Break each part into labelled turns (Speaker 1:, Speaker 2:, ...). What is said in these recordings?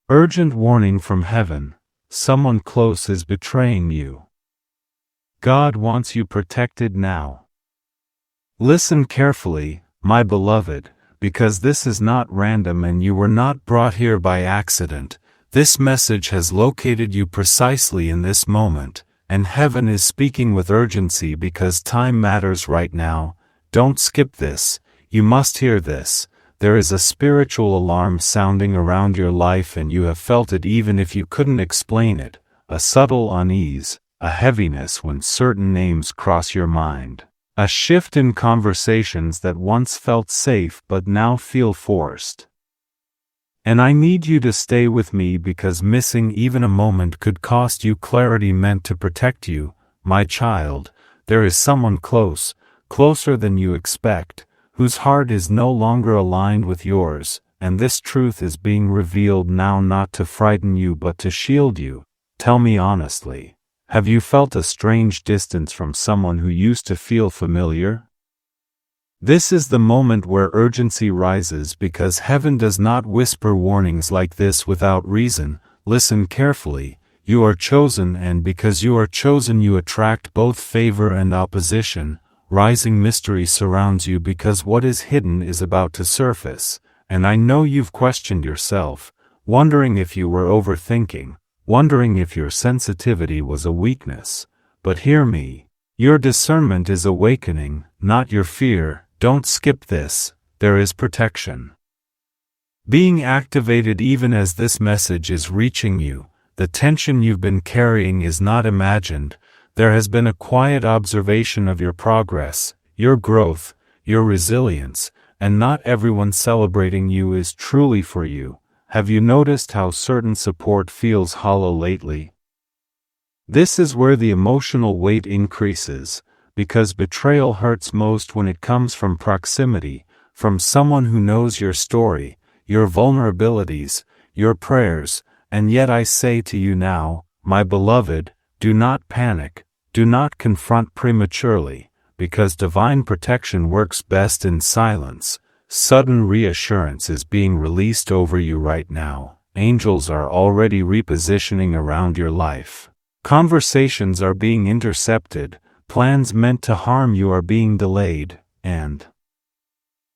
Speaker 1: Urgent warning from heaven. Someone close is betraying you. God wants you protected now. Listen carefully, my beloved, because this is not random and you were not brought here by accident. This message has located you precisely in this moment, and heaven is speaking with urgency because time matters right now. Don't skip this. You must hear this. There is a spiritual alarm sounding around your life and you have felt it even if you couldn't explain it. A subtle unease, a heaviness when certain names cross your mind. A shift in conversations that once felt safe but now feel forced. And I need you to stay with me because missing even a moment could cost you clarity meant to protect you, my child. There is someone close, closer than you expect, whose heart is no longer aligned with yours, and this truth is being revealed now not to frighten you but to shield you. Tell me honestly, have you felt a strange distance from someone who used to feel familiar? This is the moment where urgency rises because heaven does not whisper warnings like this without reason. Listen carefully. You are chosen, and because you are chosen you attract both favor and opposition. Rising mystery surrounds you because what is hidden is about to surface, and I know you've questioned yourself, wondering if you were overthinking, wondering if your sensitivity was a weakness. But hear me. Your discernment is awakening, not your fear. Don't skip this. There is protection being activated even as this message is reaching you. The tension you've been carrying is not imagined. There has been a quiet observation of your progress, your growth, your resilience, and not everyone celebrating you is truly for you. Have you noticed how certain support feels hollow lately? This is where the emotional weight increases, because betrayal hurts most when it comes from proximity, from someone who knows your story, your vulnerabilities, your prayers. And yet I say to you now, my beloved, do not panic, do not confront prematurely, because divine protection works best in silence. Sudden reassurance is being released over you right now. Angels are already repositioning around your life. Conversations are being intercepted. Plans meant to harm you are being delayed, and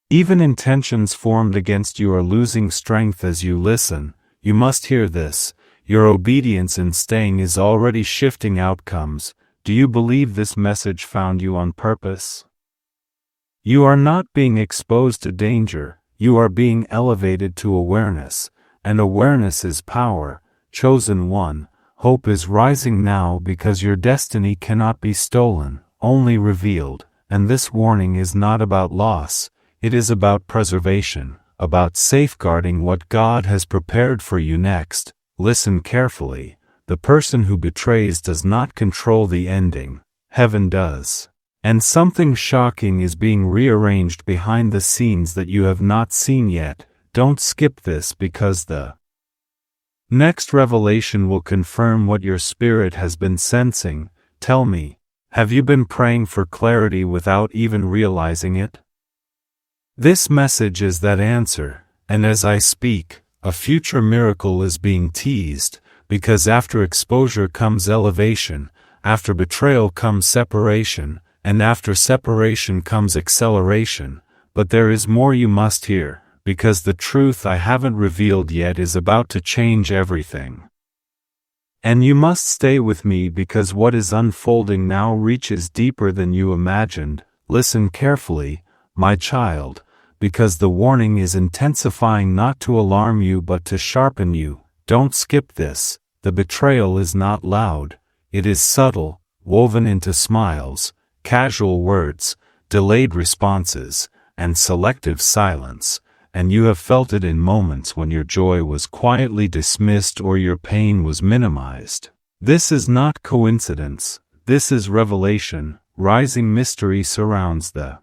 Speaker 1: even intentions formed against you are losing strength as you listen. You must hear this. Your obedience in staying is already shifting outcomes. Do you believe this message found you on purpose? You are not being exposed to danger, you are being elevated to awareness, and awareness is power. Chosen one. Hope is rising now because your destiny cannot be stolen, only revealed, and this warning is not about loss, it is about preservation, about safeguarding what God has prepared for you next. Listen carefully. The person who betrays does not control the ending, heaven does. And something shocking is being rearranged behind the scenes that you have not seen yet. Don't skip this because the next revelation will confirm what your spirit has been sensing. Tell me, have you been praying for clarity without even realizing it? This message is that answer, and as I speak, a future miracle is being teased, because after exposure comes elevation, after betrayal comes separation, and after separation comes acceleration. But there is more you must hear, because the truth I haven't revealed yet is about to change everything. And you must stay with me because what is unfolding now reaches deeper than you imagined. Listen carefully, my child, because the warning is intensifying not to alarm you but to sharpen you. Don't skip this. The betrayal is not loud. It is subtle, woven into smiles, casual words, delayed responses, and selective silence. And you have felt it in moments when your joy was quietly dismissed or your pain was minimized. This is not coincidence, this is revelation. Rising mystery surrounds the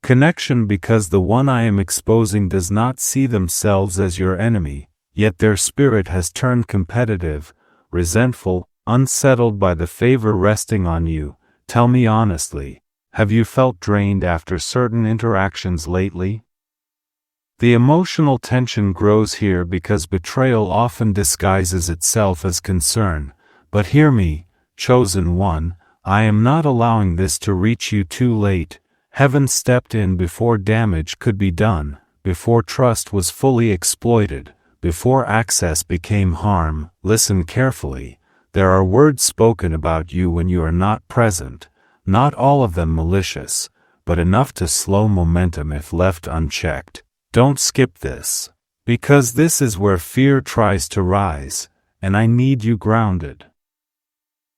Speaker 1: connection because the one I am exposing does not see themselves as your enemy, yet their spirit has turned competitive, resentful, unsettled by the favor resting on you. Tell me honestly, have you felt drained after certain interactions lately? The emotional tension grows here because betrayal often disguises itself as concern. But hear me, chosen one, I am not allowing this to reach you too late. Heaven stepped in before damage could be done, before trust was fully exploited, before access became harm. Listen carefully. There are words spoken about you when you are not present, not all of them malicious, but enough to slow momentum if left unchecked. Don't skip this, because this is where fear tries to rise, and I need you grounded.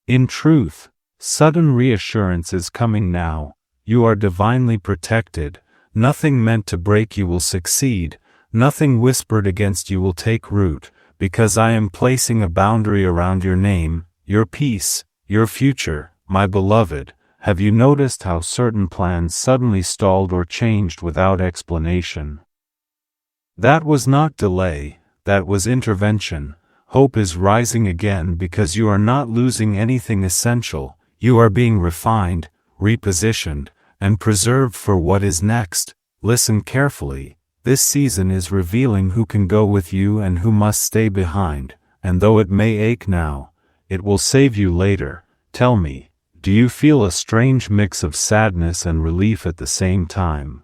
Speaker 1: In truth, sudden reassurance is coming now. You are divinely protected. Nothing meant to break you will succeed. Nothing whispered against you will take root, because I am placing a boundary around your name, your peace, your future, my beloved. Have you noticed how certain plans suddenly stalled or changed without explanation? That was not delay, that was intervention. Hope is rising again because you are not losing anything essential. You are being refined, repositioned, and preserved for what is next. Listen carefully. This season is revealing who can go with you and who must stay behind, and though it may ache now, it will save you later. Tell me, do you feel a strange mix of sadness and relief at the same time?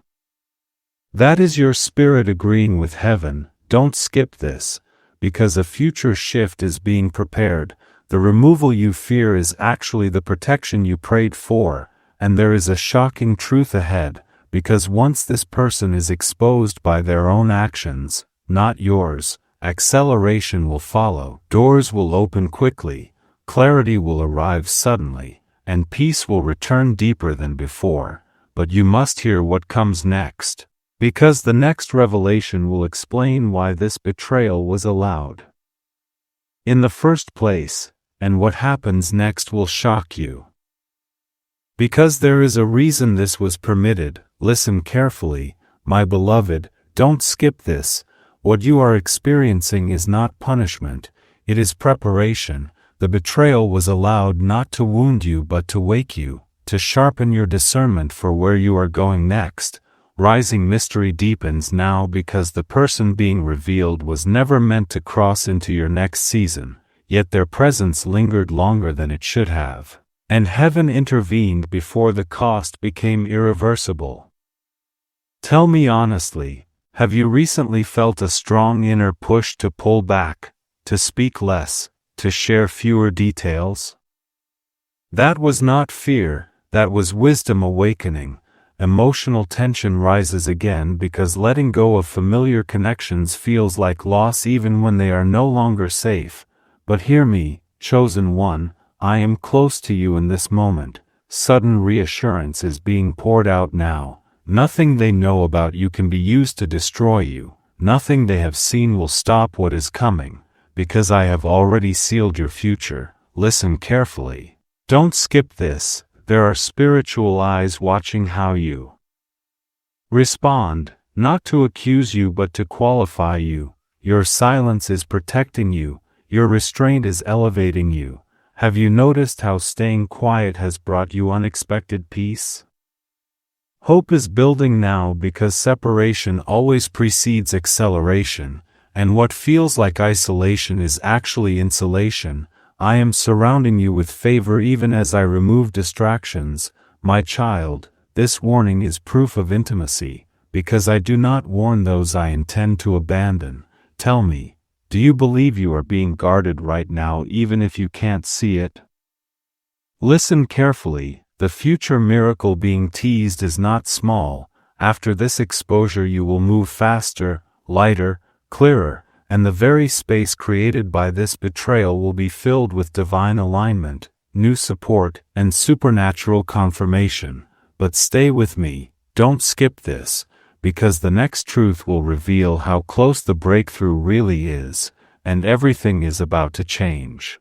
Speaker 1: That is your spirit agreeing with heaven. Don't skip this, because a future shift is being prepared. The removal you fear is actually the protection you prayed for, and there is a shocking truth ahead, because once this person is exposed by their own actions, not yours, acceleration will follow. Doors will open quickly, clarity will arrive suddenly, and peace will return deeper than before. But you must hear what comes next, because the next revelation will explain why this betrayal was allowed in the first place, and what happens next will shock you. Because there is a reason this was permitted. Listen carefully, my beloved, don't skip this. What you are experiencing is not punishment, it is preparation. The betrayal was allowed not to wound you but to wake you, to sharpen your discernment for where you are going next. Rising mystery deepens now because the person being revealed was never meant to cross into your next season, yet their presence lingered longer than it should have. And heaven intervened before the cost became irreversible. Tell me honestly, have you recently felt a strong inner push to pull back, to speak less, to share fewer details? That was not fear, that was wisdom awakening. Emotional tension rises again because letting go of familiar connections feels like loss even when they are no longer safe. But hear me, chosen one, I am close to you in this moment. Sudden reassurance is being poured out now. Nothing they know about you can be used to destroy you. Nothing they have seen will stop what is coming, because I have already sealed your future. Listen carefully. Don't skip this. There are spiritual eyes watching how you respond, not to accuse you but to qualify you. Your silence is protecting you. Your restraint is elevating you. Have you noticed how staying quiet has brought you unexpected peace? Hope is building now because separation always precedes acceleration, and what feels like isolation is actually insulation. I am surrounding you with favor even as I remove distractions. My child, this warning is proof of intimacy, because I do not warn those I intend to abandon. Tell me, do you believe you are being guarded right now even if you can't see it? Listen carefully, the future miracle being teased is not small. After this exposure you will move faster, lighter, clearer, and the very space created by this betrayal will be filled with divine alignment, new support, and supernatural confirmation. But stay with me, don't skip this, because the next truth will reveal how close the breakthrough really is, and everything is about to change.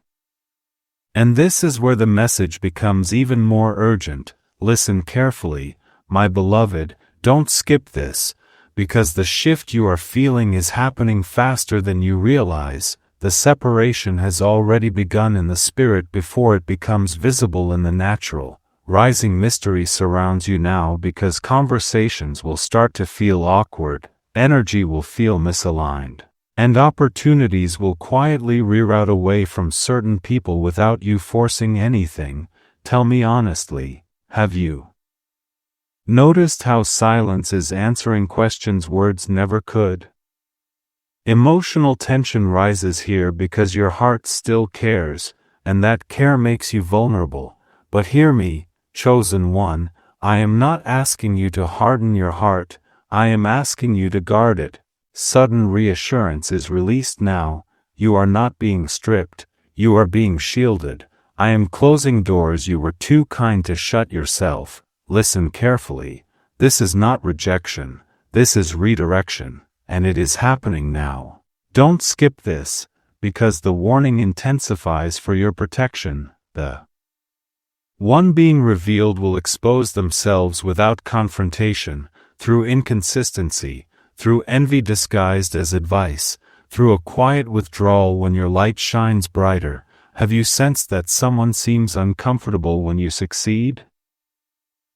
Speaker 1: And this is where the message becomes even more urgent. Listen carefully, my beloved, don't skip this, because the shift you are feeling is happening faster than you realize. The separation has already begun in the spirit before it becomes visible in the natural. Rising mystery surrounds you now because conversations will start to feel awkward, energy will feel misaligned, and opportunities will quietly reroute away from certain people without you forcing anything. Tell me honestly, have you noticed how silence is answering questions words never could? Emotional tension rises here because your heart still cares, and that care makes you vulnerable. But hear me, chosen one, I am not asking you to harden your heart, I am asking you to guard it. Sudden reassurance is released now. You are not being stripped, you are being shielded. I am closing doors you were too kind to shut yourself. Listen carefully. This is not rejection, this is redirection, and it is happening now. Don't skip this, because the warning intensifies for your protection. The one being revealed will expose themselves without confrontation, through inconsistency, through envy disguised as advice, through a quiet withdrawal when your light shines brighter. Have you sensed that someone seems uncomfortable when you succeed?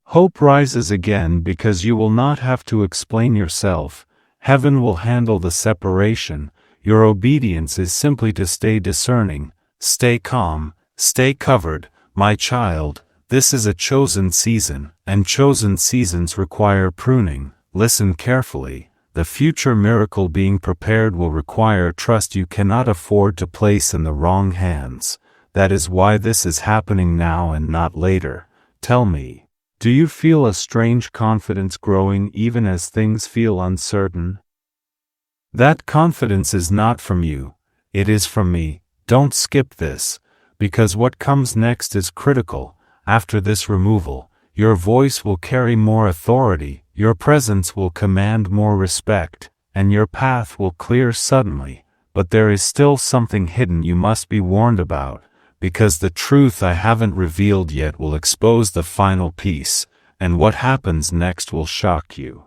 Speaker 1: Hope rises again because you will not have to explain yourself. Heaven will handle the separation. Your obedience is simply to stay discerning, stay calm, stay covered. My child, this is a chosen season, and chosen seasons require pruning. Listen carefully. The future miracle being prepared will require trust you cannot afford to place in the wrong hands. That is why this is happening now and not later. Tell me, do you feel a strange confidence growing even as things feel uncertain? That confidence is not from you, it is from me. Don't skip this, because what comes next is critical. After this removal, your voice will carry more authority, your presence will command more respect, and your path will clear suddenly. But there is still something hidden you must be warned about, because the truth I haven't revealed yet will expose the final piece, and what happens next will shock you.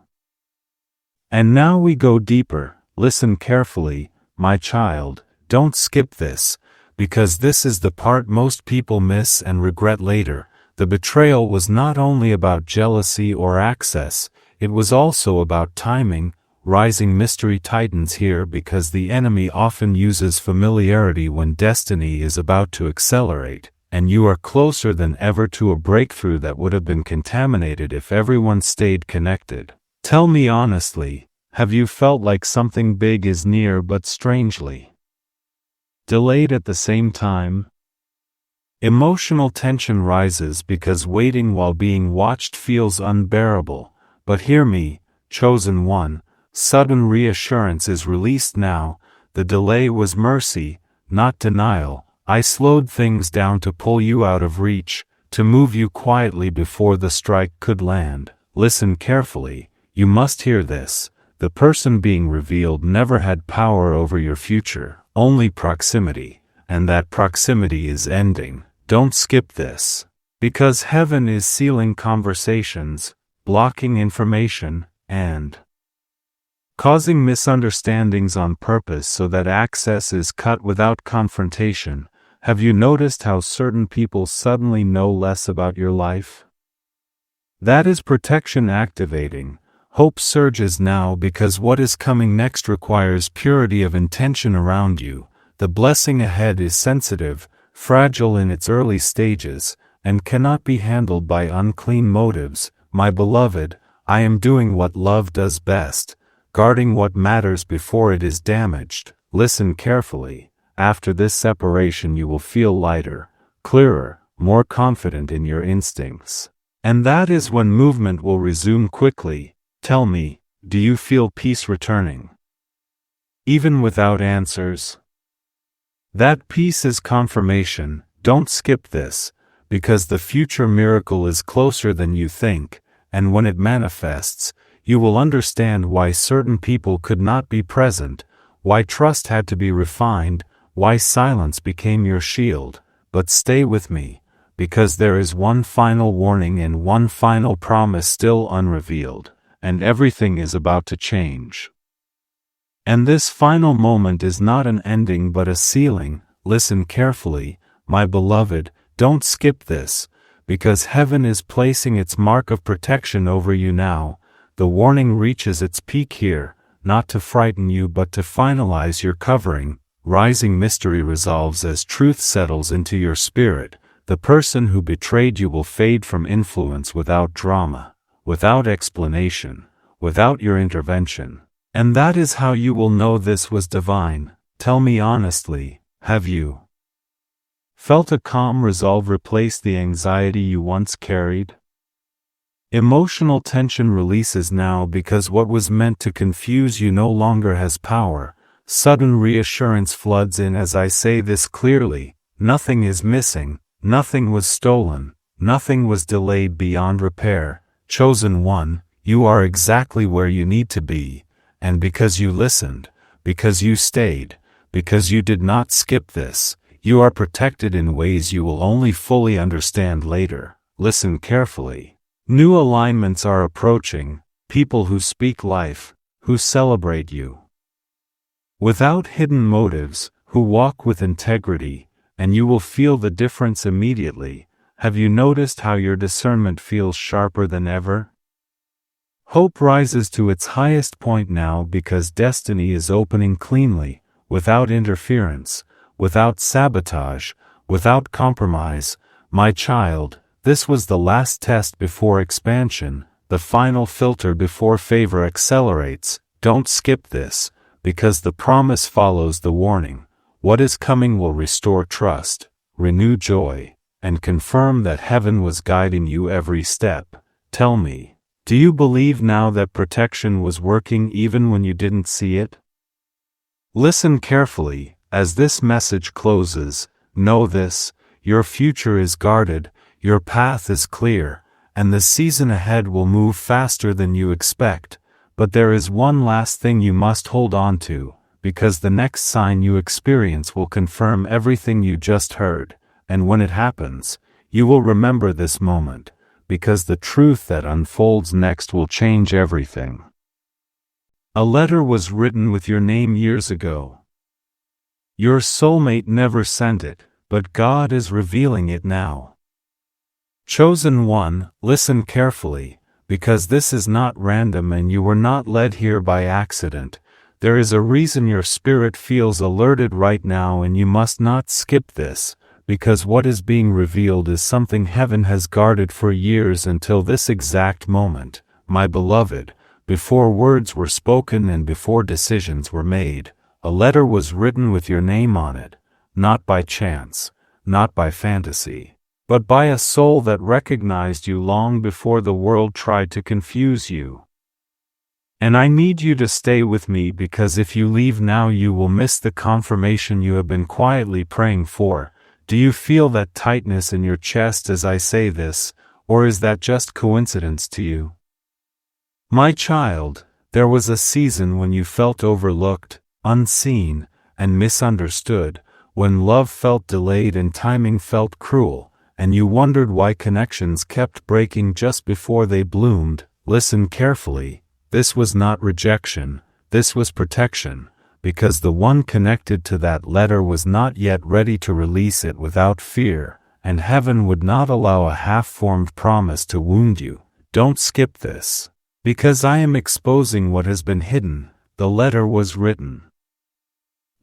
Speaker 1: And now we go deeper. Listen carefully, my child, don't skip this, because this is the part most people miss and regret later. The betrayal was not only about jealousy or access, it was also about timing. Rising mystery tightens here because the enemy often uses familiarity when destiny is about to accelerate, and you are closer than ever to a breakthrough that would have been contaminated if everyone stayed connected. Tell me honestly, have you felt like something big is near but strangely delayed at the same time? Emotional tension rises because waiting while being watched feels unbearable. But hear me, chosen one, sudden reassurance is released now. The delay was mercy, not denial. I slowed things down to pull you out of reach, to move you quietly before the strike could land. Listen carefully, you must hear this. The person being revealed never had power over your future, only proximity, and that proximity is ending. Don't skip this, because heaven is sealing conversations, blocking information, and causing misunderstandings on purpose so that access is cut without confrontation. Have you noticed how certain people suddenly know less about your life? That is protection activating. Hope surges now because what is coming next requires purity of intention around you. The blessing ahead is sensitive, fragile in its early stages, and cannot be handled by unclean motives. My beloved, I am doing what love does best, guarding what matters before it is damaged. Listen carefully. After this separation you will feel lighter, clearer, more confident in your instincts. And that is when movement will resume quickly. Tell me, do you feel peace returning? Even without answers? That peace is confirmation. Don't skip this, because the future miracle is closer than you think, and when it manifests, you will understand why certain people could not be present, why trust had to be refined, why silence became your shield. But stay with me, because there is one final warning and one final promise still unrevealed, and everything is about to change. And this final moment is not an ending but a sealing. Listen carefully, my beloved, don't skip this, because heaven is placing its mark of protection over you now. The warning reaches its peak here. not to frighten you but to finalize your covering. Rising mystery resolves as truth settles into your spirit. The person who betrayed you will fade from influence without drama, without explanation, without your intervention. And that is how you will know this was divine. Tell me honestly, have you felt a calm resolve replace the anxiety you once carried? Emotional tension releases now because what was meant to confuse you no longer has power. Sudden reassurance floods in as I say this clearly. Nothing is missing, nothing was stolen, nothing was delayed beyond repair. Chosen one, you are exactly where you need to be, and because you listened, because you stayed, because you did not skip this, you are protected in ways you will only fully understand later. Listen carefully. New alignments are approaching, people who speak life, who celebrate you without hidden motives, who walk with integrity, and you will feel the difference immediately. Have you noticed how your discernment feels sharper than ever? Hope rises to its highest point now because destiny is opening cleanly, without interference, without sabotage, without compromise. My child, this was the last test before expansion, the final filter before favor accelerates. Don't skip this, because the promise follows the warning. What is coming will restore trust, renew joy, and confirm that heaven was guiding you every step. Tell me, do you believe now that protection was working even when you didn't see it? Listen carefully, as this message closes. Know this, your future is guarded, your path is clear, and the season ahead will move faster than you expect. But there is one last thing you must hold on to, because the next sign you experience will confirm everything you just heard, and when it happens, you will remember this moment, because the truth that unfolds next will change everything. A letter was written with your name years ago. Your soulmate never sent it, but God is revealing it now. Chosen one, listen carefully, because this is not random and you were not led here by accident. There is a reason your spirit feels alerted right now, and you must not skip this, because what is being revealed is something heaven has guarded for years until this exact moment. My beloved, before words were spoken and before decisions were made, a letter was written with your name on it, not by chance, not by fantasy, but by a soul that recognized you long before the world tried to confuse you. And I need you to stay with me, because if you leave now you will miss the confirmation you have been quietly praying for. Do you feel that tightness in your chest as I say this, or is that just coincidence to you? My child, there was a season when you felt overlooked, unseen, and misunderstood, when love felt delayed and timing felt cruel, and you wondered why connections kept breaking just before they bloomed. Listen carefully, this was not rejection, this was protection, because the one connected to that letter was not yet ready to release it without fear, and heaven would not allow a half-formed promise to wound you. Don't skip this, because I am exposing what has been hidden. The letter was written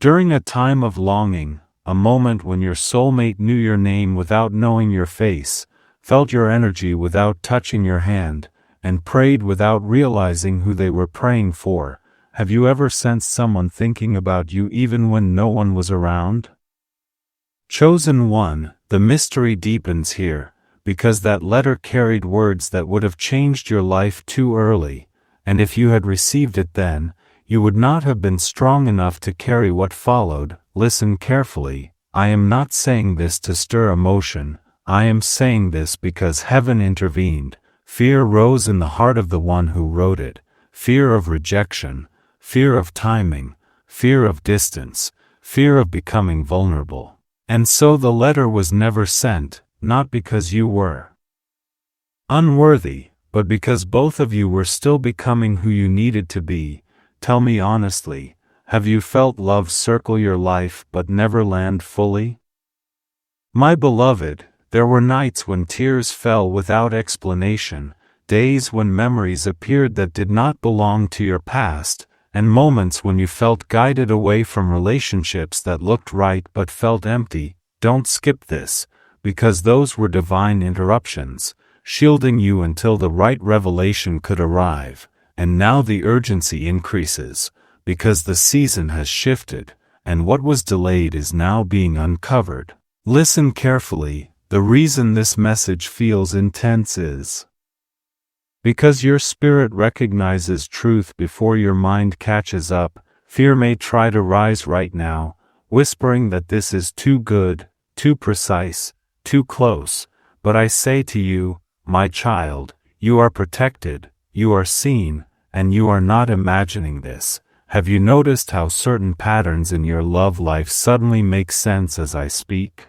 Speaker 1: during a time of longing, a moment when your soulmate knew your name without knowing your face, felt your energy without touching your hand, and prayed without realizing who they were praying for. Have you ever sensed someone thinking about you even when no one was around? Chosen one, the mystery deepens here, because that letter carried words that would have changed your life too early, and if you had received it then, you would not have been strong enough to carry what followed. Listen carefully, I am not saying this to stir emotion, I am saying this because heaven intervened. Fear rose in the heart of the one who wrote it, fear of rejection, fear of timing, fear of distance, fear of becoming vulnerable. And so the letter was never sent, not because you were unworthy, but because both of you were still becoming who you needed to be. Tell me honestly, have you felt love circle your life but never land fully? My beloved, there were nights when tears fell without explanation, days when memories appeared that did not belong to your past, and moments when you felt guided away from relationships that looked right but felt empty. Don't skip this, because those were divine interruptions, shielding you until the right revelation could arrive. And now the urgency increases, because the season has shifted, and what was delayed is now being uncovered. Listen carefully. The reason this message feels intense is because your spirit recognizes truth before your mind catches up. Fear may try to rise right now, whispering that this is too good, too precise, too close. But I say to you, my child, you are protected, you are seen, and you are not imagining this. Have you noticed how certain patterns in your love life suddenly make sense as I speak?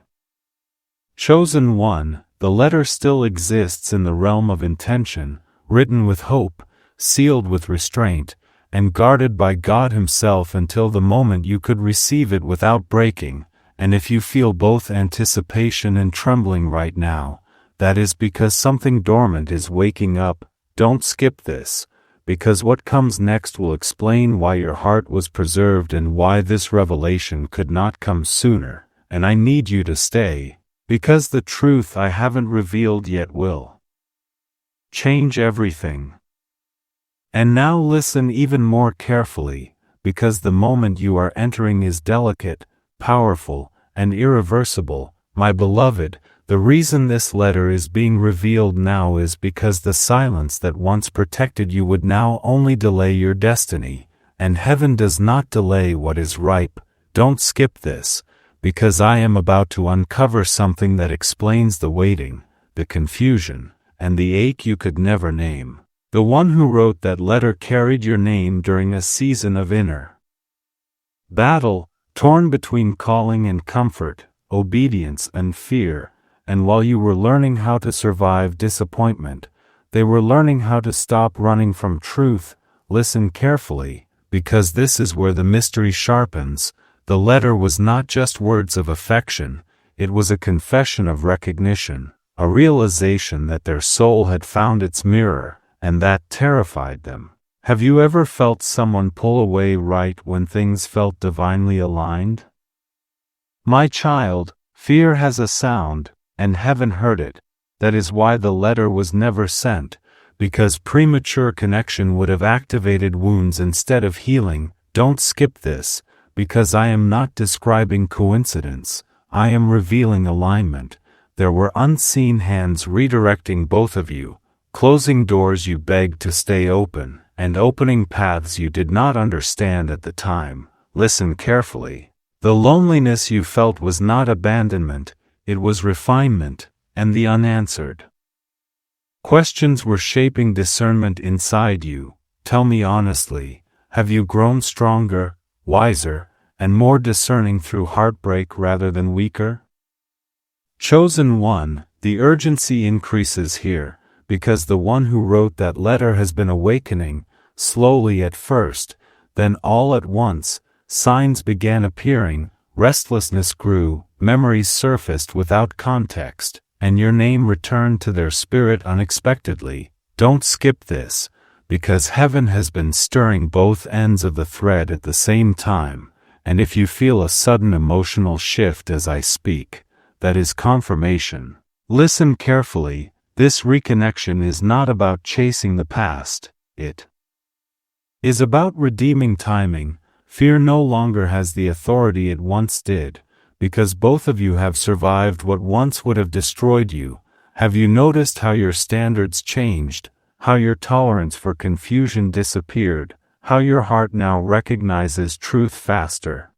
Speaker 1: Chosen one, the letter still exists in the realm of intention, written with hope, sealed with restraint, and guarded by God Himself until the moment you could receive it without breaking. And if you feel both anticipation and trembling right now, that is because something dormant is waking up. Don't skip this, because what comes next will explain why your heart was preserved and why this revelation could not come sooner. And I need you to stay, because the truth I haven't revealed yet will change everything. And now listen even more carefully, because the moment you are entering is delicate, powerful, and irreversible. My beloved, the reason this letter is being revealed now is because the silence that once protected you would now only delay your destiny, and heaven does not delay what is ripe. Don't skip this, because I am about to uncover something that explains the waiting, the confusion, and the ache you could never name. The one who wrote that letter carried your name during a season of inner battle, torn between calling and comfort, obedience and fear, and while you were learning how to survive disappointment, they were learning how to stop running from truth. Listen carefully, because this is where the mystery sharpens. The letter was not just words of affection, it was a confession of recognition, a realization that their soul had found its mirror, and that terrified them. Have you ever felt someone pull away right when things felt divinely aligned? My child, fear has a sound, and heaven heard it. That is why the letter was never sent, because premature connection would have activated wounds instead of healing. Don't skip this, because I am not describing coincidence, I am revealing alignment. There were unseen hands redirecting both of you, closing doors you begged to stay open, and opening paths you did not understand at the time. Listen carefully. The loneliness you felt was not abandonment, it was refinement, and the unanswered questions were shaping discernment inside you. Tell me honestly, have you grown stronger, wiser, and more discerning through heartbreak rather than weaker? Chosen one, the urgency increases here, because the one who wrote that letter has been awakening, slowly at first, then all at once. Signs began appearing, restlessness grew, memories surfaced without context, and your name returned to their spirit unexpectedly. Don't skip this, because heaven has been stirring both ends of the thread at the same time, and if you feel a sudden emotional shift as I speak, that is confirmation. Listen carefully, this reconnection is not about chasing the past, it is about redeeming timing. Fear no longer has the authority it once did, because both of you have survived what once would have destroyed you. Have you noticed how your standards changed, how your tolerance for confusion disappeared, how your heart now recognizes truth faster?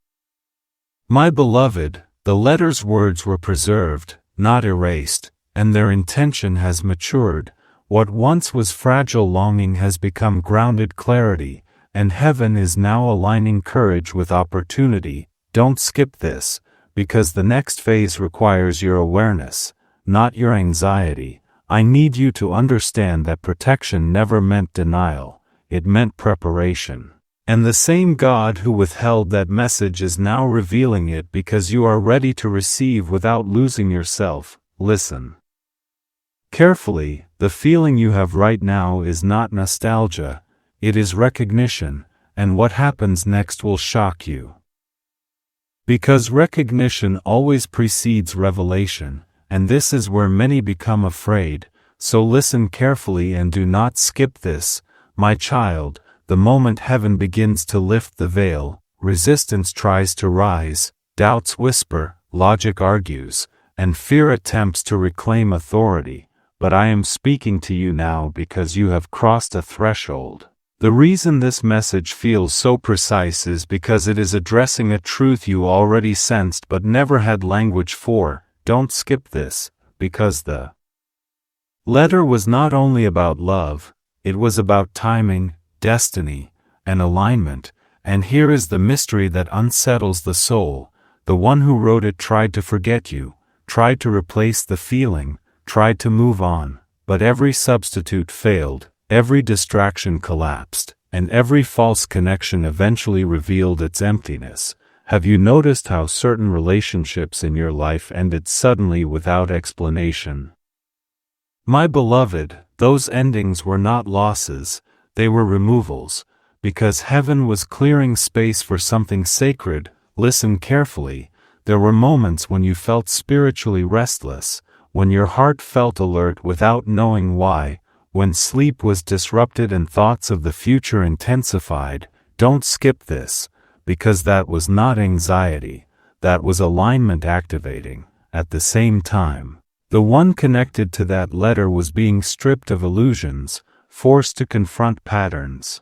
Speaker 1: My beloved, the letter's words were preserved, not erased, and their intention has matured. What once was fragile longing has become grounded clarity, and heaven is now aligning courage with opportunity. Don't skip this, because the next phase requires your awareness, not your anxiety. I need you to understand that protection never meant denial, it meant preparation. And the same God who withheld that message is now revealing it because you are ready to receive without losing yourself. Listen carefully. The feeling you have right now is not nostalgia, it is recognition, and what happens next will shock you. Because recognition always precedes revelation, and this is where many become afraid, so listen carefully and do not skip this, my child. The moment heaven begins to lift the veil, resistance tries to rise, doubts whisper, logic argues, and fear attempts to reclaim authority, but I am speaking to you now because you have crossed a threshold. The reason this message feels so precise is because it is addressing a truth you already sensed but never had language for. Don't skip this, because the letter was not only about love, it was about timing, destiny, and alignment, and here is the mystery that unsettles the soul. The one who wrote it tried to forget you, tried to replace the feeling, tried to move on, but every substitute failed. Every distraction collapsed, and every false connection eventually revealed its emptiness. Have you noticed how certain relationships in your life ended suddenly without explanation? My beloved, those endings were not losses, they were removals, because heaven was clearing space for something sacred. Listen carefully. There were moments when you felt spiritually restless, when your heart felt alert without knowing why, when sleep was disrupted and thoughts of the future intensified. Don't skip this, because that was not anxiety, that was alignment activating. At the same time, the one connected to that letter was being stripped of illusions, forced to confront patterns,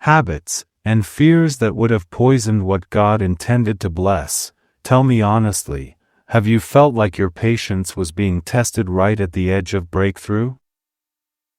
Speaker 1: habits, and fears that would have poisoned what God intended to bless. Tell me honestly, have you felt like your patience was being tested right at the edge of breakthrough?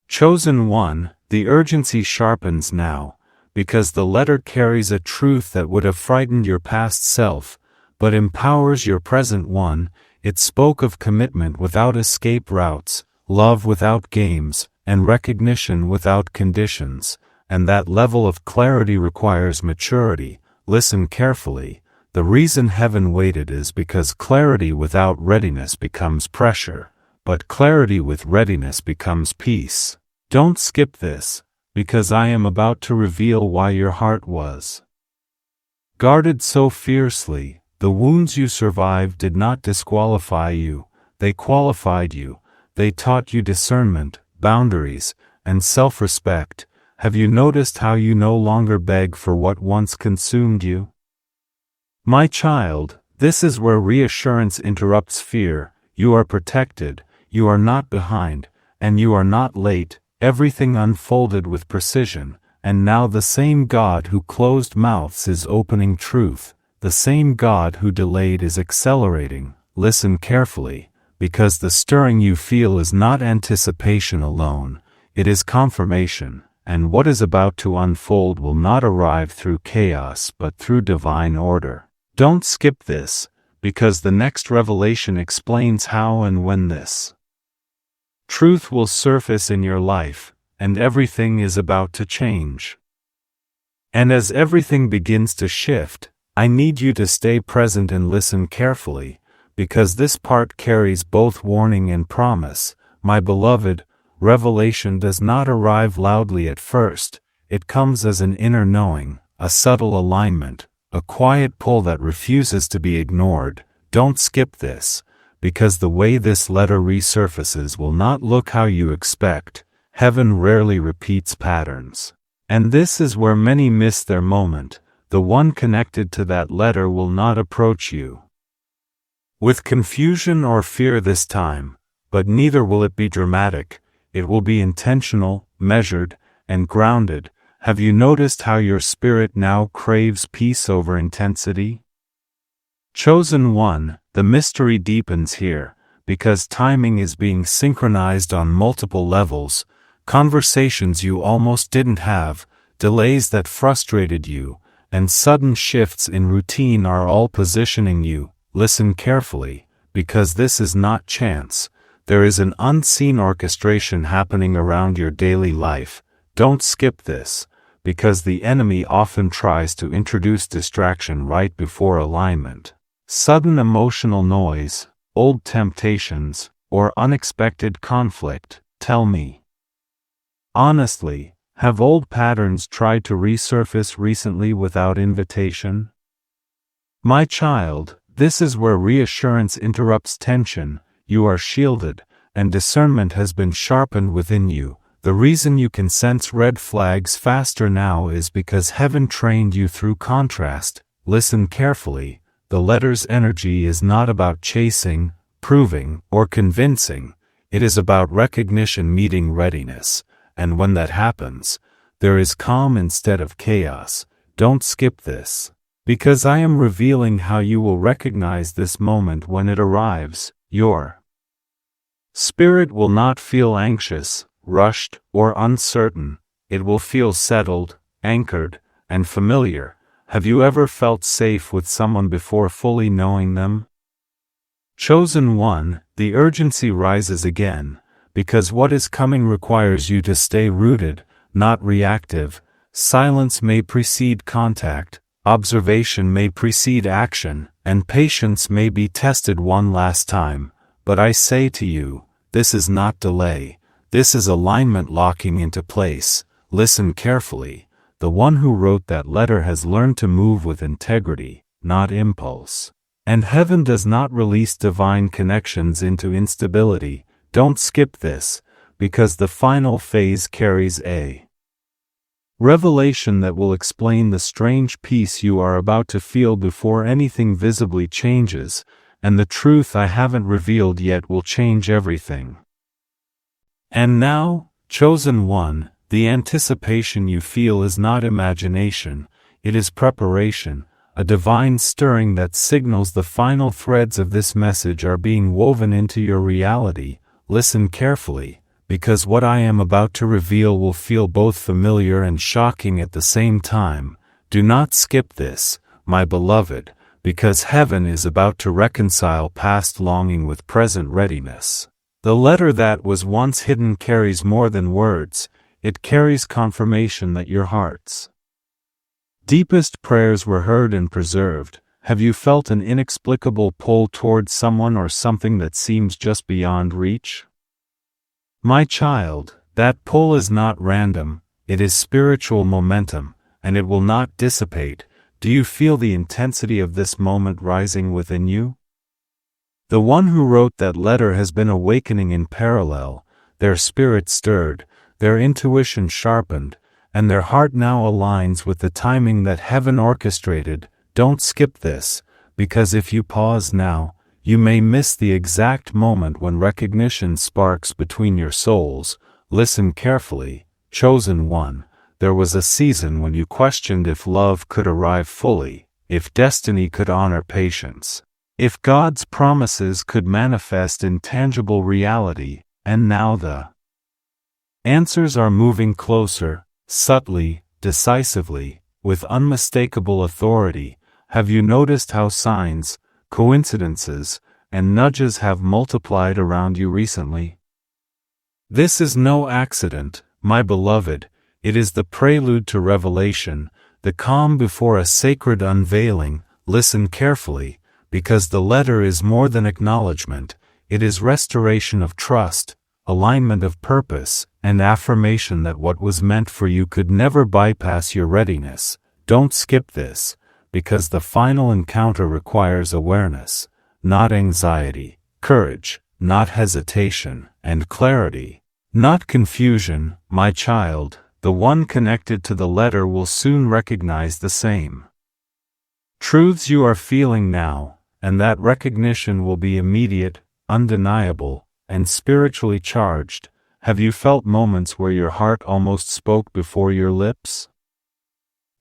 Speaker 1: Chosen one, the urgency sharpens now, because the letter carries a truth that would have frightened your past self, but empowers your present one. It spoke of commitment without escape routes, love without games, and recognition without conditions, and that level of clarity requires maturity. Listen carefully. The reason heaven waited is because clarity without readiness becomes pressure, but clarity with readiness becomes peace. Don't skip this, because I am about to reveal why your heart was guarded so fiercely. The wounds you survived did not disqualify you, they qualified you. They taught you discernment, boundaries, and self-respect. Have you noticed how you no longer beg for what once consumed you? My child, this is where reassurance interrupts fear. You are protected, you are not behind, and you are not late. Everything unfolded with precision, and now the same God who closed mouths is opening truth. The same God who delayed is accelerating. Listen carefully, because the stirring you feel is not anticipation alone, it is confirmation, and what is about to unfold will not arrive through chaos but through divine order. Don't skip this, because the next revelation explains how and when this truth will surface in your life, and everything is about to change. And as everything begins to shift, I need you to stay present and listen carefully, because this part carries both warning and promise. My beloved, revelation does not arrive loudly at first, it comes as an inner knowing, a subtle alignment, a quiet pull that refuses to be ignored. Don't skip this, because the way this letter resurfaces will not look how you expect. Heaven rarely repeats patterns. And this is where many miss their moment. The one connected to that letter will not approach you with confusion or fear this time, but neither will it be dramatic. It will be intentional, measured, and grounded. Have you noticed how your spirit now craves peace over intensity? Chosen one, the mystery deepens here, because timing is being synchronized on multiple levels. Conversations you almost didn't have, delays that frustrated you, and sudden shifts in routine are all positioning you. Listen carefully, because this is not chance. There is an unseen orchestration happening around your daily life. Don't skip this, because the enemy often tries to introduce distraction right before alignment. Sudden emotional noise, old temptations, or unexpected conflict. Tell me honestly, Have old patterns tried to resurface recently without invitation? My child, this is where reassurance interrupts tension. You are shielded, and discernment has been sharpened within you. The reason you can sense red flags faster now is because heaven trained you through contrast. Listen carefully. The letter's energy is not about chasing, proving, or convincing. It is about recognition meeting readiness. And when that happens, there is calm instead of chaos. Don't skip this, because I am revealing how you will recognize this moment when it arrives. Your spirit will not feel anxious, rushed, or uncertain. It will feel settled, anchored, and familiar. Have you ever felt safe with someone before fully knowing them? Chosen one, the urgency rises again, because what is coming requires you to stay rooted, not reactive. Silence may precede contact, observation may precede action, and patience may be tested one last time. But I say to you, this is not delay. This is alignment locking into place. Listen carefully. The one who wrote that letter has learned to move with integrity, not impulse. And heaven does not release divine connections into instability. Don't skip this, because the final phase carries a revelation that will explain the strange peace you are about to feel before anything visibly changes, and the truth I haven't revealed yet will change everything. And now, chosen one, the anticipation you feel is not imagination, it is preparation, a divine stirring that signals the final threads of this message are being woven into your reality. Listen carefully, because what I am about to reveal will feel both familiar and shocking at the same time. Do not skip this, my beloved, because heaven is about to reconcile past longing with present readiness. The letter that was once hidden carries more than words. It carries confirmation that your heart's deepest prayers were heard and preserved. Have you felt an inexplicable pull towards someone or something that seems just beyond reach? My child, that pull is not random, it is spiritual momentum, and it will not dissipate. Do you feel the intensity of this moment rising within you? The one who wrote that letter has been awakening in parallel, their spirit stirred, their intuition sharpened, and their heart now aligns with the timing that heaven orchestrated. Don't skip this, because if you pause now, you may miss the exact moment when recognition sparks between your souls. Listen carefully, chosen one. There was a season when you questioned if love could arrive fully, if destiny could honor patience, if God's promises could manifest in tangible reality, and now the answers are moving closer, subtly, decisively, with unmistakable authority. Have you noticed how signs, coincidences, and nudges have multiplied around you recently? This is no accident, my beloved. It is the prelude to revelation, the calm before a sacred unveiling. Listen carefully, because the letter is more than acknowledgement. It is restoration of trust, alignment of purpose, and affirmation that what was meant for you could never bypass your readiness. Don't skip this, because the final encounter requires awareness, not anxiety, courage, not hesitation, and clarity, not confusion. My child, the one connected to the letter will soon recognize the same truths you are feeling now, and that recognition will be immediate, undeniable, and spiritually charged. Have you felt moments where your heart almost spoke before your lips?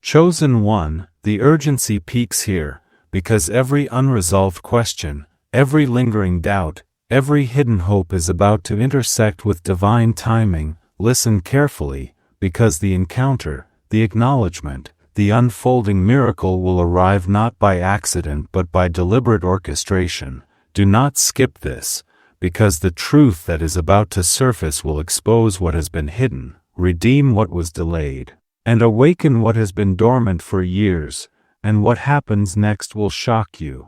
Speaker 1: Chosen one, the urgency peaks here, because every unresolved question, every lingering doubt, every hidden hope is about to intersect with divine timing. Listen carefully, because the encounter, the acknowledgement, the unfolding miracle will arrive not by accident but by deliberate orchestration. Do not skip this, because the truth that is about to surface will expose what has been hidden, redeem what was delayed, and awaken what has been dormant for years, and what happens next will shock you.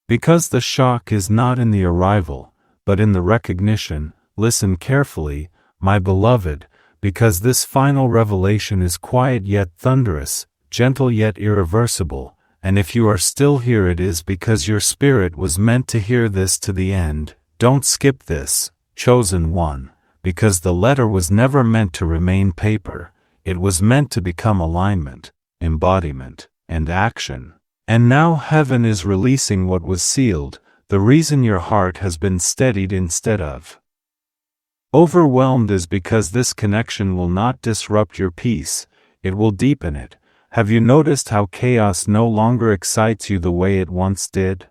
Speaker 1: Because the shock is not in the arrival, but in the recognition. Listen carefully, my beloved, because this final revelation is quiet yet thunderous, gentle yet irreversible, and if you are still here it is because your spirit was meant to hear this to the end. Don't skip this, chosen one, because the letter was never meant to remain paper, it was meant to become alignment, embodiment, and action. And now heaven is releasing what was sealed, the reason your heart has been steadied instead of overwhelmed is because this connection will not disrupt your peace, it will deepen it. Have you noticed how chaos no longer excites you the way it once did?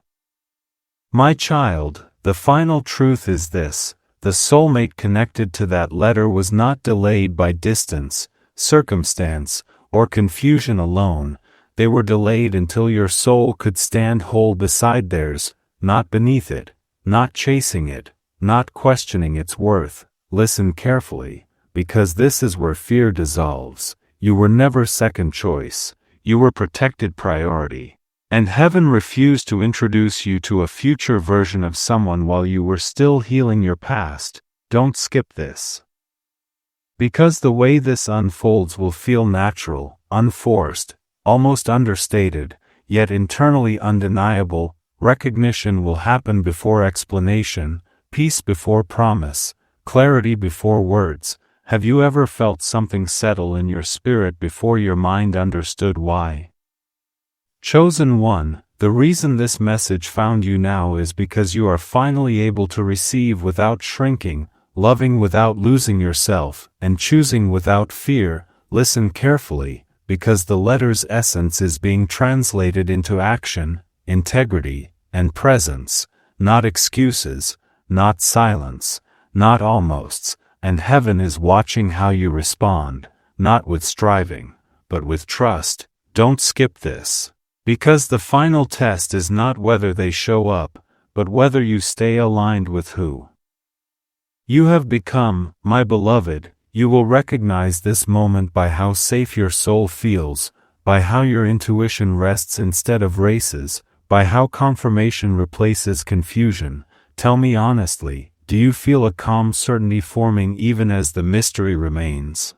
Speaker 1: My child, the final truth is this: the soulmate connected to that letter was not delayed by distance, circumstance, or confusion alone. They were delayed until your soul could stand whole beside theirs, not beneath it, not chasing it, not questioning its worth. Listen carefully, because this is where fear dissolves. You were never second choice, you were protected priority. And heaven refused to introduce you to a future version of someone while you were still healing your past. Don't skip this. Because the way this unfolds will feel natural, unforced, almost understated, yet internally undeniable. Recognition will happen before explanation, peace before promise, clarity before words. Have you ever felt something settle in your spirit before your mind understood why? Chosen one, the reason this message found you now is because you are finally able to receive without shrinking, loving without losing yourself, and choosing without fear. Listen carefully, because the letter's essence is being translated into action, integrity, and presence, not excuses, not silence, not almosts, and heaven is watching how you respond, not with striving, but with trust. Don't skip this. Because the final test is not whether they show up, but whether you stay aligned with who you have become. My beloved, you will recognize this moment by how safe your soul feels, by how your intuition rests instead of races, by how confirmation replaces confusion. Tell me honestly, do you feel a calm certainty forming even as the mystery remains?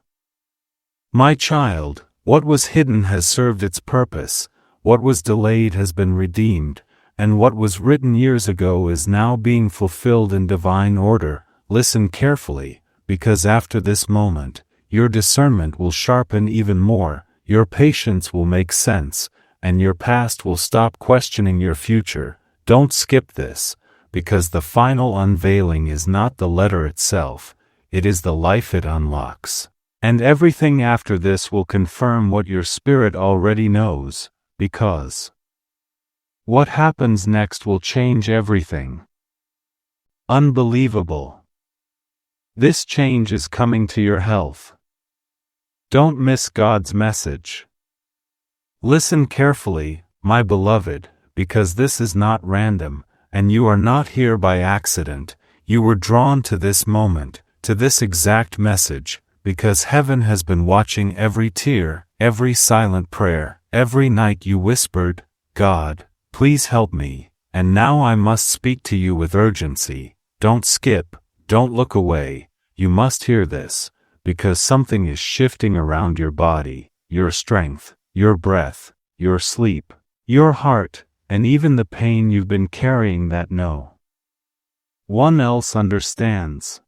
Speaker 1: My child, what was hidden has served its purpose, what was delayed has been redeemed, and what was written years ago is now being fulfilled in divine order. Listen carefully, because after this moment, your discernment will sharpen even more, your patience will make sense, and your past will stop questioning your future. Don't skip this, because the final unveiling is not the letter itself, it is the life it unlocks. And everything after this will confirm what your spirit already knows, because what happens next will change everything. Unbelievable. This change is coming to your health. Don't miss God's message. Listen carefully, my beloved, because this is not random, and you are not here by accident. You were drawn to this moment, to this exact message, because heaven has been watching every tear, every silent prayer, every night you whispered, God, please help me, and now I must speak to you with urgency. Don't skip, don't look away, you must hear this, because something is shifting around your body, your strength, your breath, your sleep, your heart, and even the pain you've been carrying that no one else understands.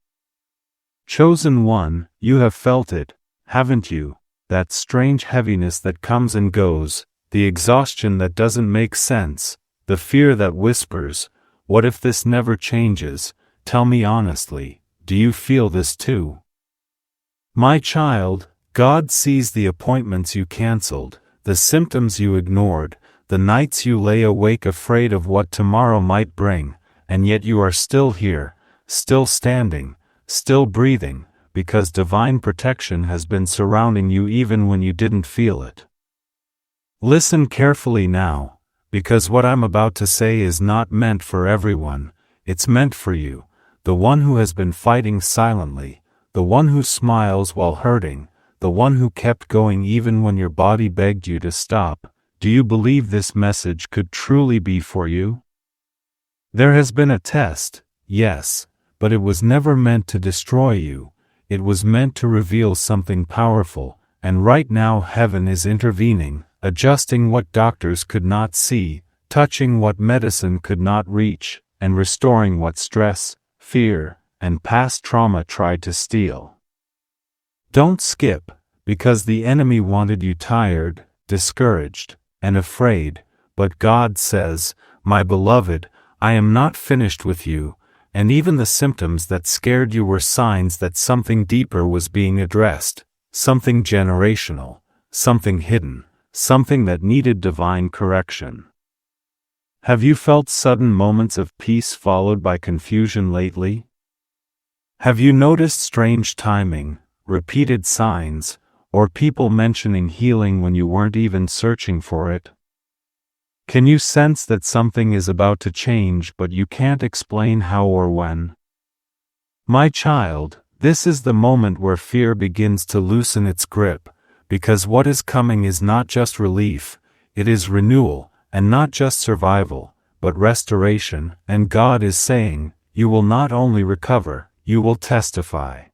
Speaker 1: Chosen one, you have felt it, haven't you? That strange heaviness that comes and goes, the exhaustion that doesn't make sense, the fear that whispers, what if this never changes? Tell me honestly, do you feel this too? My child, God sees the appointments you canceled, the symptoms you ignored, the nights you lay awake afraid of what tomorrow might bring, and yet you are still here, still standing, still breathing, because divine protection has been surrounding you even when you didn't feel it. Listen carefully now, because what I'm about to say is not meant for everyone, it's meant for you, the one who has been fighting silently, the one who smiles while hurting, the one who kept going even when your body begged you to stop. Do you believe this message could truly be for you? There has been a test, yes, but it was never meant to destroy you. it was meant to reveal something powerful, and right now heaven is intervening, adjusting what doctors could not see, touching what medicine could not reach, and restoring what stress, fear, and past trauma tried to steal. Don't skip, because the enemy wanted you tired, discouraged, and afraid, but God says, "My beloved, I am not finished with you," and even the symptoms that scared you were signs that something deeper was being addressed, something generational, something hidden, something that needed divine correction. Have you felt sudden moments of peace followed by confusion lately? Have you noticed strange timing, repeated signs, or people mentioning healing when you weren't even searching for it? Can you sense that something is about to change but you can't explain how or when? My child, this is the moment where fear begins to loosen its grip, because what is coming is not just relief, it is renewal, and not just survival, but restoration, and God is saying, you will not only recover, you will testify.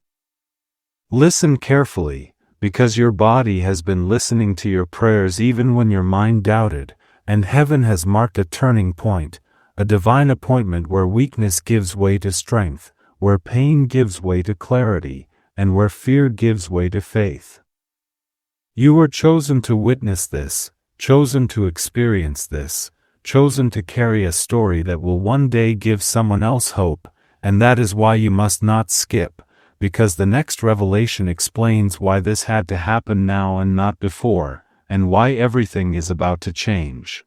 Speaker 1: Listen carefully, because your body has been listening to your prayers even when your mind doubted, and heaven has marked a turning point, a divine appointment where weakness gives way to strength, where pain gives way to clarity, and where fear gives way to faith. You were chosen to witness this, chosen to experience this, chosen to carry a story that will one day give someone else hope, and that is why you must not skip, because the next revelation explains why this had to happen now and not before, and why everything is about to change.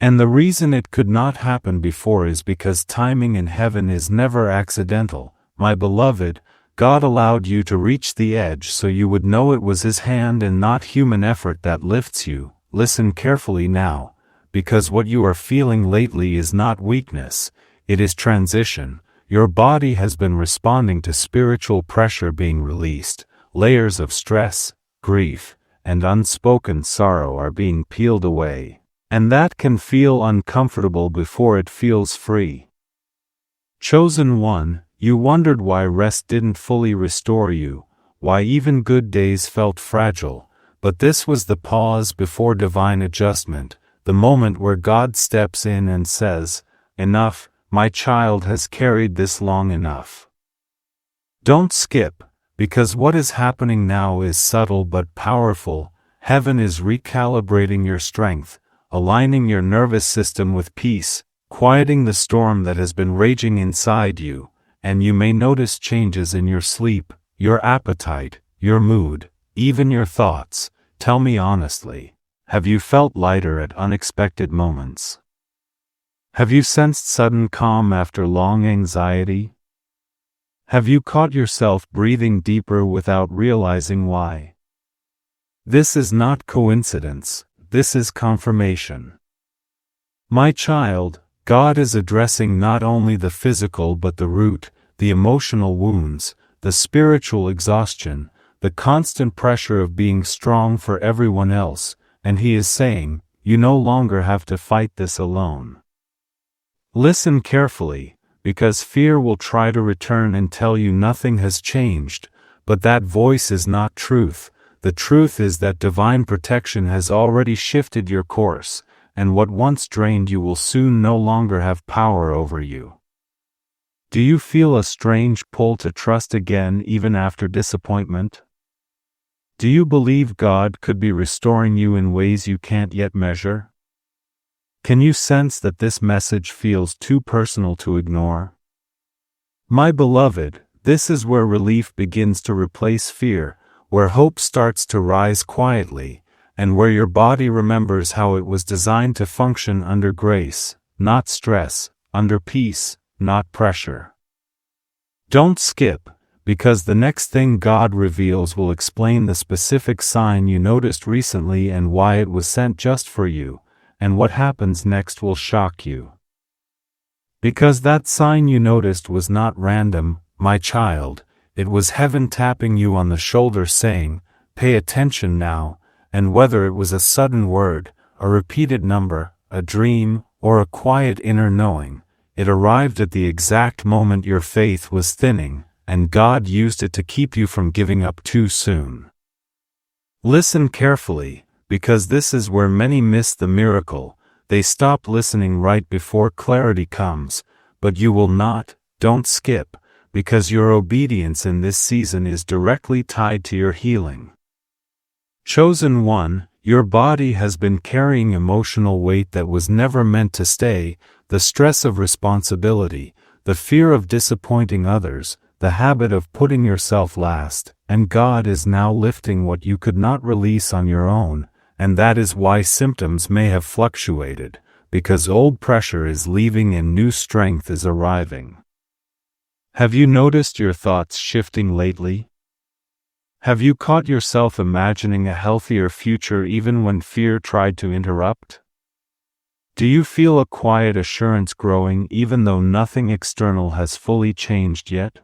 Speaker 1: And the reason it could not happen before is because timing in heaven is never accidental. My beloved, God allowed you to reach the edge so you would know it was His hand and not human effort that lifts you. Listen carefully now, because what you are feeling lately is not weakness, it is transition. Your body has been responding to spiritual pressure being released, layers of stress, grief, and unspoken sorrow are being peeled away, and that can feel uncomfortable before it feels free. Chosen one, you wondered why rest didn't fully restore you, why even good days felt fragile, but this was the pause before divine adjustment, the moment where God steps in and says, "Enough, my child has carried this long enough." Don't skip, because what is happening now is subtle but powerful. Heaven is recalibrating your strength, aligning your nervous system with peace, quieting the storm that has been raging inside you, and you may notice changes in your sleep, your appetite, your mood, even your thoughts. Tell me honestly, have you felt lighter at unexpected moments? Have you sensed sudden calm after long anxiety? Have you caught yourself breathing deeper without realizing why? This is not coincidence, this is confirmation. My child, God is addressing not only the physical but the root, the emotional wounds, the spiritual exhaustion, the constant pressure of being strong for everyone else, and He is saying, you no longer have to fight this alone. Listen carefully, because fear will try to return and tell you nothing has changed, but that voice is not truth. The truth is that divine protection has already shifted your course, and what once drained you will soon no longer have power over you. Do you feel a strange pull to trust again even after disappointment? Do you believe God could be restoring you in ways you can't yet measure? Can you sense that this message feels too personal to ignore? My beloved, this is where relief begins to replace fear, where hope starts to rise quietly, and where your body remembers how it was designed to function under grace, not stress, under peace, not pressure. Don't skip, because the next thing God reveals will explain the specific sign you noticed recently and why it was sent just for you, and what happens next will shock you. Because that sign you noticed was not random, my child, it was heaven tapping you on the shoulder saying, pay attention now, and whether it was a sudden word, a repeated number, a dream, or a quiet inner knowing, it arrived at the exact moment your faith was thinning, and God used it to keep you from giving up too soon. Listen carefully, because this is where many miss the miracle. They stop listening right before clarity comes, but you will not. Don't skip, because your obedience in this season is directly tied to your healing. Chosen one, your body has been carrying emotional weight that was never meant to stay, the stress of responsibility, the fear of disappointing others, the habit of putting yourself last, and God is now lifting what you could not release on your own, and that is why symptoms may have fluctuated, because old pressure is leaving and new strength is arriving. Have you noticed your thoughts shifting lately? Have you caught yourself imagining a healthier future even when fear tried to interrupt? Do you feel a quiet assurance growing even though nothing external has fully changed yet?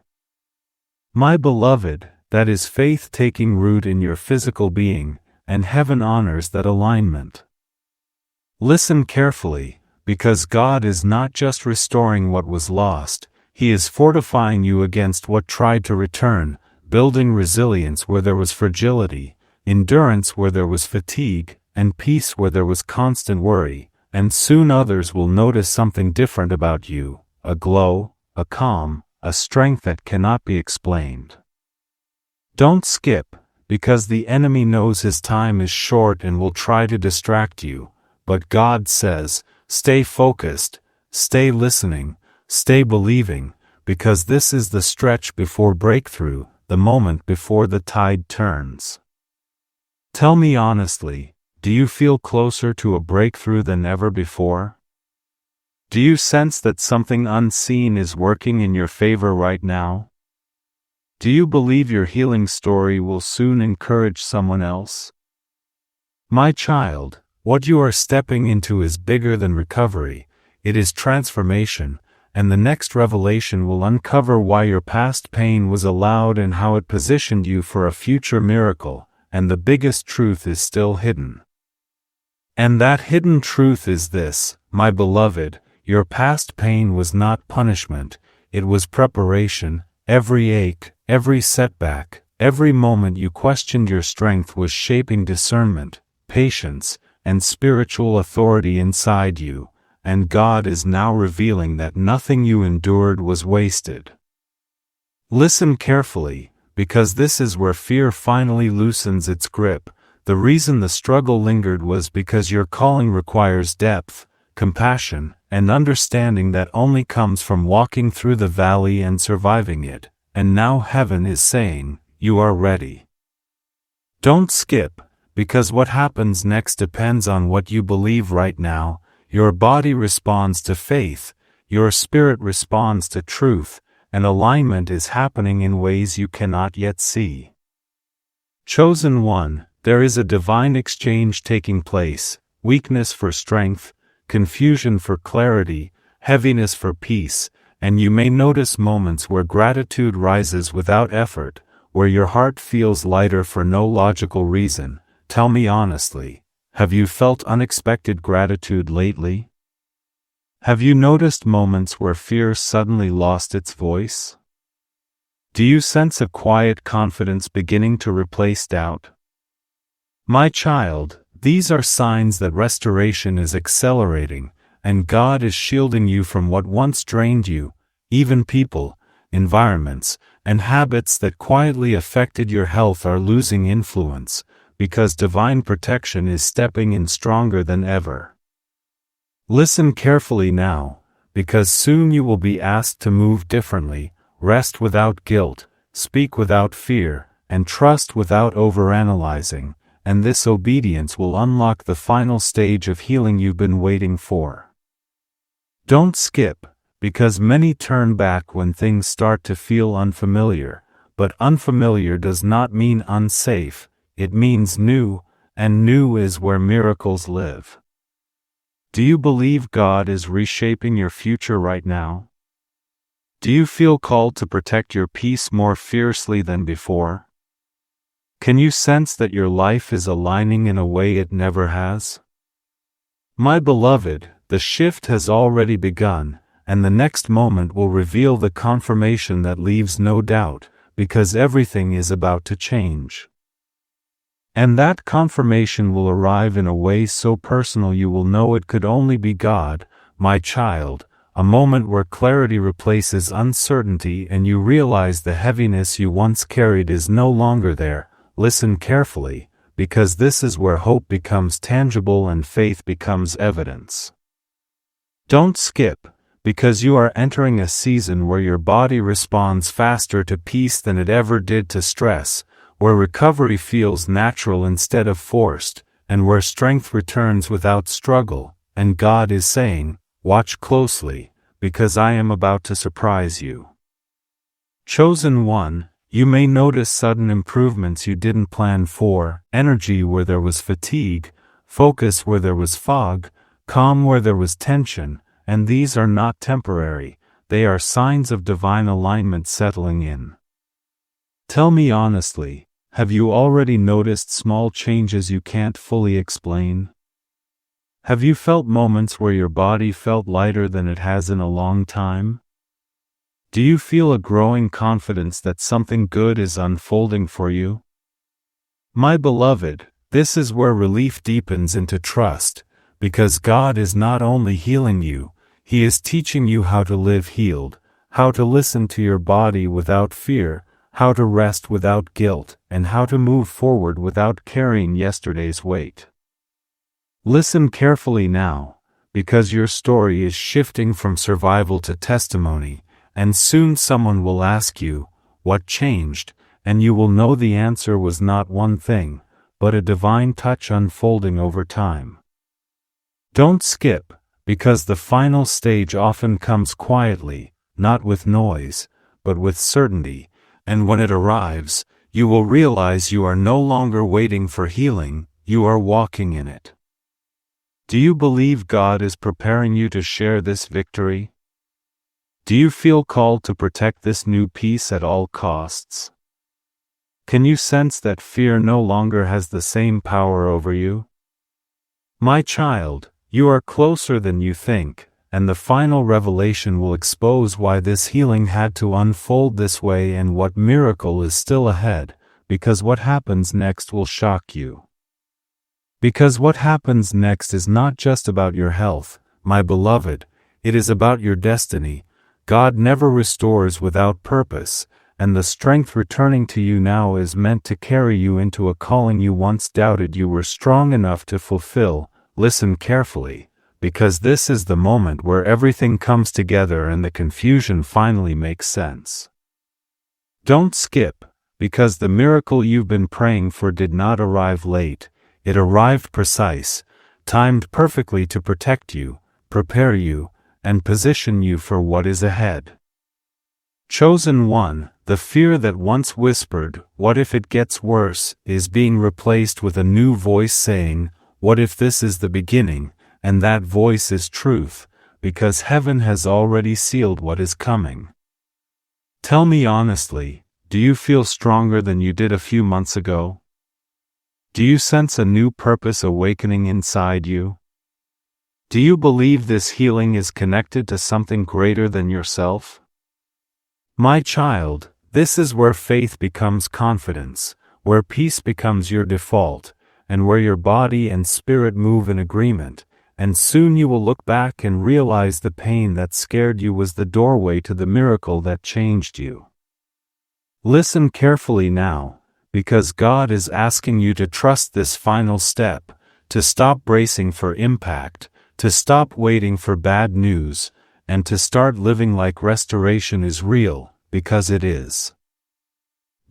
Speaker 1: My beloved, that is faith taking root in your physical being, and heaven honors that alignment. Listen carefully, because God is not just restoring what was lost, He is fortifying you against what tried to return, building resilience where there was fragility, endurance where there was fatigue, and peace where there was constant worry, and soon others will notice something different about you, a glow, a calm, a strength that cannot be explained. Don't skip, because the enemy knows his time is short and will try to distract you, but God says, stay focused, stay listening, stay believing, because this is the stretch before breakthrough, the moment before the tide turns. Tell me honestly, do you feel closer to a breakthrough than ever before? Do you sense that something unseen is working in your favor right now? Do you believe your healing story will soon encourage someone else? My child, what you are stepping into is bigger than recovery, it is transformation, and the next revelation will uncover why your past pain was allowed and how it positioned you for a future miracle, and the biggest truth is still hidden. And that hidden truth is this, my beloved, your past pain was not punishment, it was preparation. Every ache, every setback, every moment you questioned your strength was shaping discernment, patience, and spiritual authority inside you, and God is now revealing that nothing you endured was wasted. Listen carefully, because this is where fear finally loosens its grip. The reason the struggle lingered was because your calling requires depth, compassion, and understanding that only comes from walking through the valley and surviving it, and now heaven is saying, you are ready. Don't skip, because what happens next depends on what you believe right now. Your body responds to faith, your spirit responds to truth, and alignment is happening in ways you cannot yet see. Chosen one, there is a divine exchange taking place, weakness for strength, confusion for clarity, heaviness for peace, and you may notice moments where gratitude rises without effort, where your heart feels lighter for no logical reason. Tell me honestly, have you felt unexpected gratitude lately? Have you noticed moments where fear suddenly lost its voice? Do you sense a quiet confidence beginning to replace doubt? My child, these are signs that restoration is accelerating, and God is shielding you from what once drained you, even people, environments, and habits that quietly affected your health are losing influence, because divine protection is stepping in stronger than ever. Listen carefully now, because soon you will be asked to move differently, rest without guilt, speak without fear, and trust without overanalyzing, and this obedience will unlock the final stage of healing you've been waiting for. Don't skip, because many turn back when things start to feel unfamiliar, but unfamiliar does not mean unsafe, it means new, and new is where miracles live. Do you believe God is reshaping your future right now? Do you feel called to protect your peace more fiercely than before? Can you sense that your life is aligning in a way it never has? My beloved, the shift has already begun, and the next moment will reveal the confirmation that leaves no doubt, because everything is about to change. And that confirmation will arrive in a way so personal you will know it could only be God, my child, a moment where clarity replaces uncertainty and you realize the heaviness you once carried is no longer there. Listen carefully, because this is where hope becomes tangible and faith becomes evidence. Don't skip, because you are entering a season where your body responds faster to peace than it ever did to stress, where recovery feels natural instead of forced, and where strength returns without struggle, and God is saying, "Watch closely, because I am about to surprise you." Chosen one, you may notice sudden improvements you didn't plan for, energy where there was fatigue, focus where there was fog, calm where there was tension, and these are not temporary, they are signs of divine alignment settling in. Tell me honestly, have you already noticed small changes you can't fully explain? Have you felt moments where your body felt lighter than it has in a long time? Do you feel a growing confidence that something good is unfolding for you? My beloved, this is where relief deepens into trust, because God is not only healing you, He is teaching you how to live healed, how to listen to your body without fear, how to rest without guilt, and how to move forward without carrying yesterday's weight. Listen carefully now, because your story is shifting from survival to testimony, and soon someone will ask you, "What changed?" and you will know the answer was not one thing, but a divine touch unfolding over time. Don't skip, because the final stage often comes quietly, not with noise, but with certainty, and when it arrives, you will realize you are no longer waiting for healing, you are walking in it. Do you believe God is preparing you to share this victory? Do you feel called to protect this new peace at all costs? Can you sense that fear no longer has the same power over you? My child, you are closer than you think, and the final revelation will expose why this healing had to unfold this way and what miracle is still ahead, because what happens next will shock you. Because what happens next is not just about your health, my beloved, it is about your destiny. God never restores without purpose, and the strength returning to you now is meant to carry you into a calling you once doubted you were strong enough to fulfill. Listen carefully, because this is the moment where everything comes together and the confusion finally makes sense. Don't skip, because the miracle you've been praying for did not arrive late, it arrived precise, timed perfectly to protect you, prepare you, and position you for what is ahead. Chosen one, the fear that once whispered, "What if it gets worse?" is being replaced with a new voice saying, "What if this is the beginning?" And that voice is truth, because heaven has already sealed what is coming. Tell me honestly, do you feel stronger than you did a few months ago? Do you sense a new purpose awakening inside you? Do you believe this healing is connected to something greater than yourself? My child, this is where faith becomes confidence, where peace becomes your default, and where your body and spirit move in agreement, and soon you will look back and realize the pain that scared you was the doorway to the miracle that changed you. Listen carefully now, because God is asking you to trust this final step, to stop bracing for impact, to stop waiting for bad news, and to start living like restoration is real, because it is.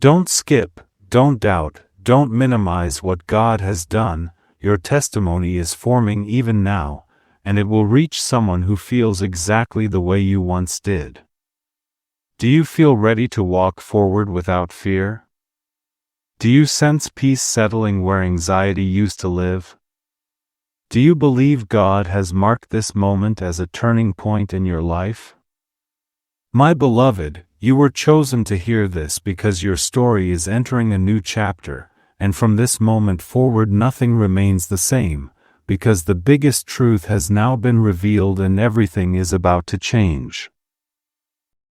Speaker 1: Don't skip, don't doubt, don't minimize what God has done. Your testimony is forming even now, and it will reach someone who feels exactly the way you once did. Do you feel ready to walk forward without fear? Do you sense peace settling where anxiety used to live? Do you believe God has marked this moment as a turning point in your life? My beloved, you were chosen to hear this because your story is entering a new chapter, and from this moment forward nothing remains the same, because the biggest truth has now been revealed and everything is about to change.